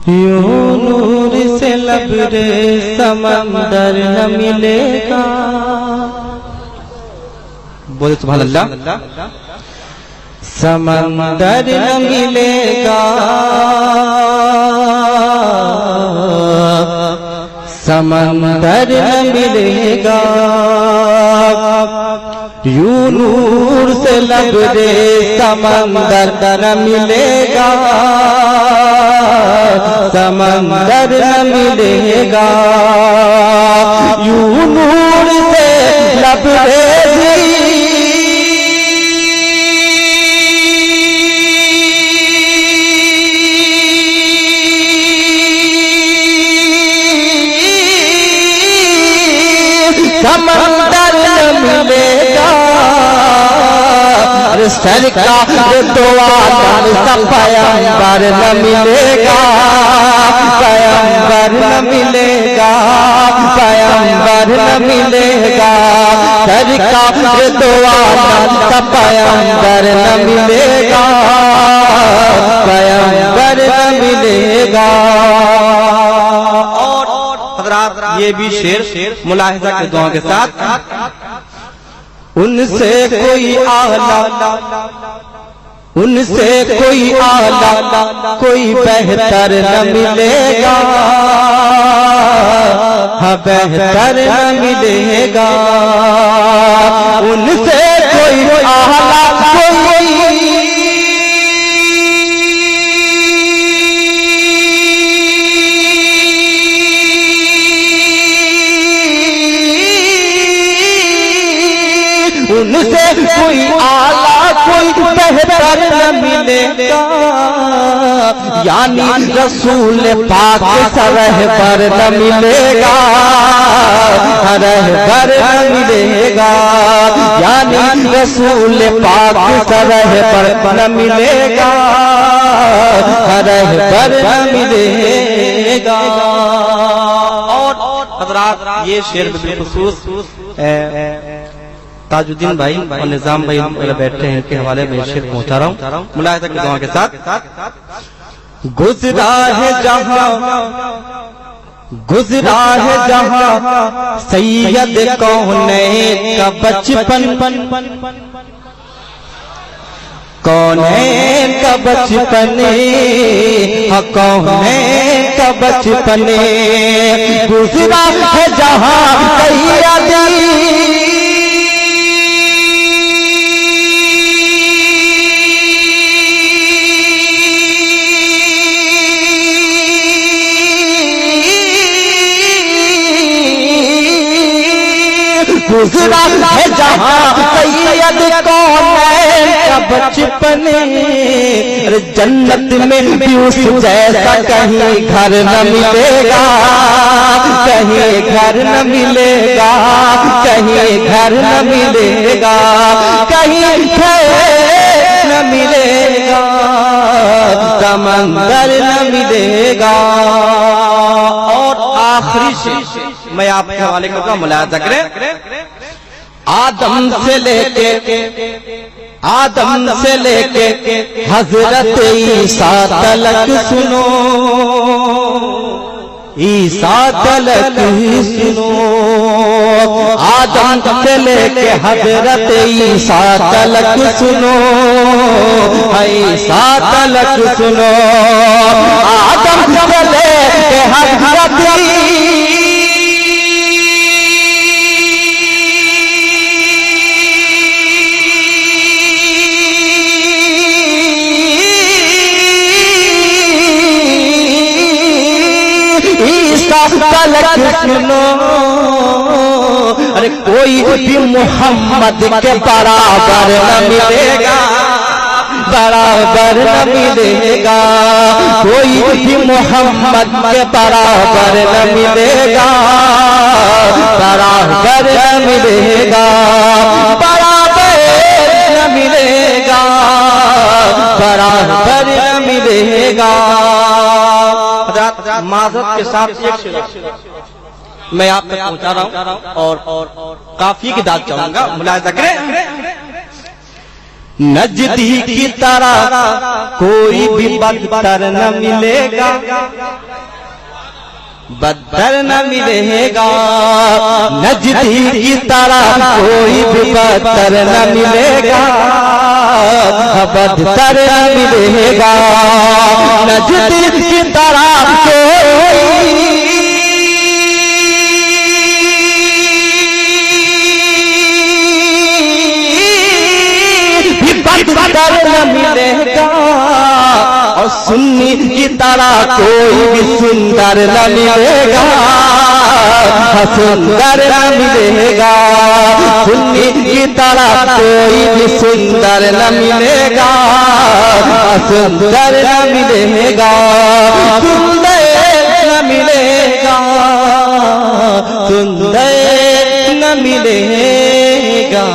यूं नूर से लबरे समंदर न मिलेगा। बोले सुभान अल्लाह। समंदर न मिलेगा, समंदर न मिलेगा। यूं नूर से लबरे समंदर न मिलेगा, समंदर न मिलेगा। यूं नूर से लबरे समंदर न मिलेगा। सरकार तो आदम पैगंबर न मिलेगा, पैगंबर न मिलेगा, पैगंबर न मिलेगा। सरकार तो आदम पैगंबर न मिलेगा, पैगंबर न मिलेगा। ये भी शेर मुलाहिजा के दुआ के साथ। उनसे कोई आला, उनसे कोई आला, कोई बेहतर न मिलेगा, हाँ बेहतर न मिलेगा। उनसे कोई आला, कोई उनसे कोई आला, कोई बेहतर न मिलेगा। यानी रसूल पाक सरहबर न मिलेगा, रहबर न मिलेगा। यानी रसूल पाक सरहबर न मिलेगा, रहबर न मिलेगा। और हज़रात ये शेर बिलखुसूस ताजुद्दीन भाई और निजाम भाई बैठे हैं, इनके हवाले में शेर पहुंचा रहा हूँ मुलाहिजा की दुआ के साथ। गुजरा है जहां, गुजरा है जहां सैयद कौनैन का बचपन, कौनैन का बचपन, हाँ कौनैन का बचपन। गुजरा है जहां सैयद गुजरा है जहां सैयद कौनैन का बचपन। जन्नत में भी उस जैसा कहीं घर न मिलेगा, कहीं घर न मिलेगा, कहीं घर न मिलेगा, कहीं घर न मिलेगा, समंदर न मिलेगा। और आखिरी शेर मैं आपके हवाले करता हूं, मुलाहिजा करें। आदम से लेके, आदम से लेके हजरत ईसा तलक सुनो, ईसा तलक सुनो। आदम से लेके हजरत ईसा तलक सुनो, ईसा तलक सुनो। आदम से लेके हजरत तलक सुनो। अरे कोई भी मोहम्मद के बराबर न मिलेगा, बराबर न मिलेगा। कोई भी मोहम्मद के बराबर न मिलेगा, बराबर न मिलेगा, बराबर न मिलेगा, बराबर न मिलेगा। माज़रत के साथ एक शेर मैं आप तक पहुंचा रहा हूं और काफी की दाद चाहूंगा, मुलाहिजा करें। नजदीक की तरह कोई भी बदतर न मिलेगा, बदतर न मिलेगा। नजदीक की तरह कोई भी बदतर न मिलेगा, बदतर न मिलेगा। नजदीक की तरह कोई बदतर न मिलेगा, और सुन्नी की तरह कोई भी सुंदर न मिलेगा, सुंदर न मिलेगा। सुन्नी की तरह कोई भी सुंदर न मिलेगा, सुंदर न मिलेगा। सुंदर न मिलेगा, सुंदर न मिलेगा।